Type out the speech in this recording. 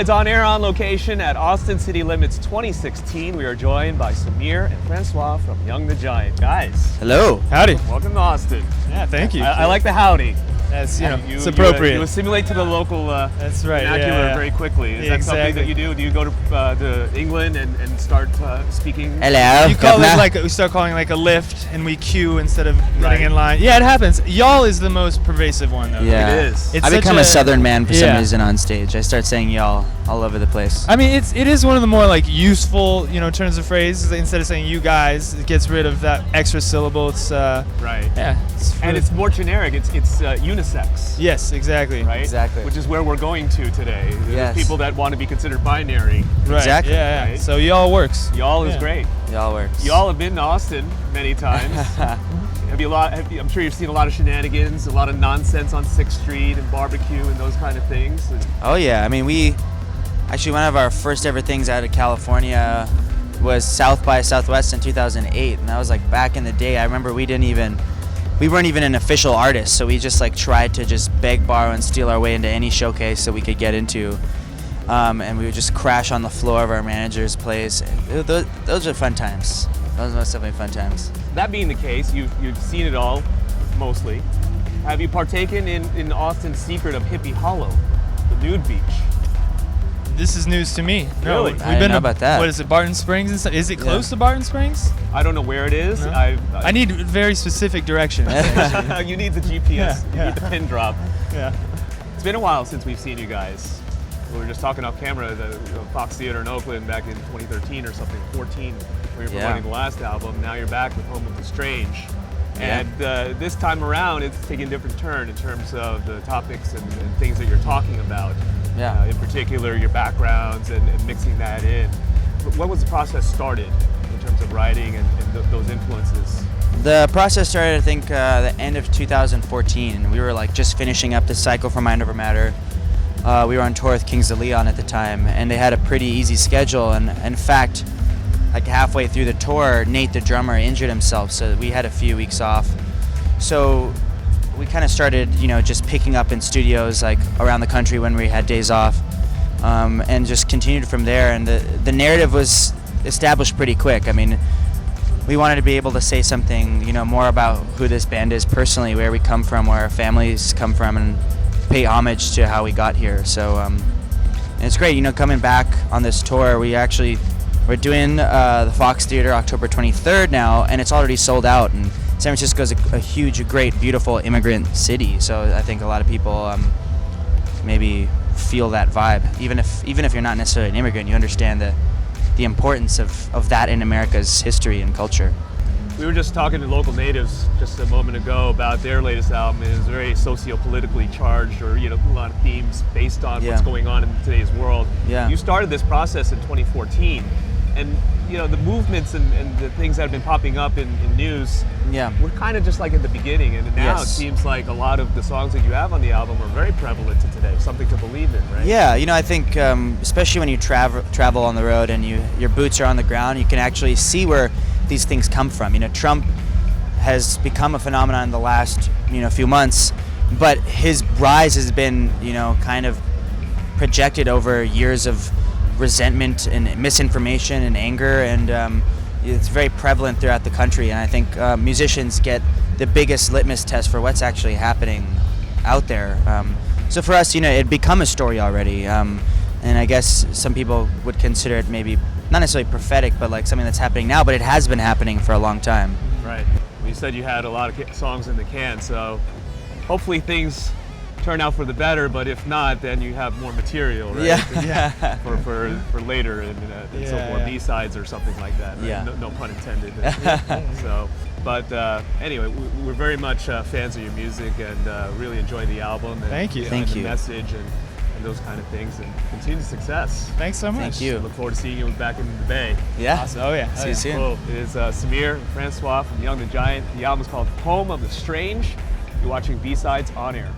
B-Sides on air on location at Austin City Limits 2016. We are joined by Samir and Francois from Young the Giant. Guys. Hello. Howdy. Welcome to Austin. Yeah, thank you. I like the howdy. That's, it's appropriate. You assimilate to the local That's right, vernacular very quickly. Is that something that you do? Do you go to England and start speaking? Hello. You call it like, we start calling like a lift and we queue instead of getting Right. in line. Yeah, it happens. Y'all is the most pervasive one though. Yeah. It is. It's I become a southern man for some Yeah. reason on stage. I start saying y'all all over the place. I mean, it is one of the more like useful, turns of phrase. Instead of saying you guys, it gets rid of that extra syllable. It's Right. yeah. And it's more generic. It's unisex. Yes, exactly. Right? Exactly. Which is where we're going to today. There's Yes. people that want to be considered binary. Right. Exactly. Yeah. Right. So y'all works. Y'all is Yeah. great. Y'all works. Y'all have been to Austin many times. I'm sure you've seen a lot of shenanigans, a lot of nonsense on 6th Street and barbecue and those kind of things. And Oh yeah. I mean, we actually one of our first ever things out of California was South by Southwest in 2008, and that was like back in the day. I remember we weren't even an official artist, so we just like tried to just beg, borrow, and steal our way into any showcase that we could get into. And we would just crash on the floor of our manager's place. Those are fun times. Those are most definitely fun times. that being the case, you've seen it all, mostly. Have you partaken in Austin's secret of Hippie Hollow, the nude beach? This is news to me. No, Really? we've I didn't been know to, about that. What is it, Barton Springs and stuff? Is it close to Barton Springs? I don't know where it is. No? I need very specific directions. actually. you need the GPS. Yeah, You need the pin drop. yeah. It's been a while since we've seen you guys. We were just talking off camera at the Fox Theater in Oakland back in 2013 or something, 14, where you were Yeah. promoting the last album. Now you're back with Home of the Strange. Yeah. And this time around, it's taking a different turn in terms of the topics and things that you're talking about. Yeah. In particular, your backgrounds and mixing that in. But what was the process started in terms of writing and those influences? The process started, I think, the end of 2014. We were like just finishing up the cycle for Mind Over Matter. We were on tour with Kings of Leon at the time, and they had a pretty easy schedule. And in fact, like halfway through the tour, Nate, the drummer, injured himself, so we had a few weeks off. So we kind of started, just picking up in studios like around the country when we had days off, and just continued from there. And the narrative was established pretty quick. I mean, we wanted to be able to say something, more about who this band is personally, where we come from, where our families come from, and pay homage to how we got here. So, and it's great, coming back on this tour. We're doing the Fox Theater October 23rd now, and it's already sold out. And San Francisco is a huge, great, beautiful immigrant city. So I think a lot of people maybe feel that vibe. Even if you're not necessarily an immigrant, you understand the importance of that in America's history and culture. We were just talking to local natives just a moment ago about their latest album. It is very socio-politically charged, or a lot of themes based on what's going on in today's world. Yeah. You started this process in 2014, and the movements and the things that have been popping up in news. Yeah. We're kind of just like at the beginning, and now Yes. it seems like a lot of the songs that you have on the album are very prevalent to today. Something to believe in, right? Yeah, I think especially when you travel on the road and your boots are on the ground, you can actually see where these things come from. Trump has become a phenomenon in the last few months, but his rise has been kind of projected over years of resentment and misinformation and anger, and it's very prevalent throughout the country. And I think musicians get the biggest litmus test for what's actually happening out there. So for us, it had become a story already, and I guess some people would consider it maybe not necessarily prophetic, but like something that's happening now, but it has been happening for a long time. Right. Well, you said you had a lot of songs in the can, so hopefully things turn out for the better, but if not, then you have more material, right? Yeah. for later and so more B-sides or something like that, right? Yeah. No pun intended. So, but anyway, we're very much fans of your music and really enjoy the album. And, Thank you. Thank and you. the message and those kind of things, and continued success. Thanks so much. Thank you. Look forward to seeing you back in the Bay. Yeah. Awesome. Oh yeah. See you soon. Cool. It is Samir and Francois from Young the Giant. The album is called Home of the Strange. You're watching B-Sides on air.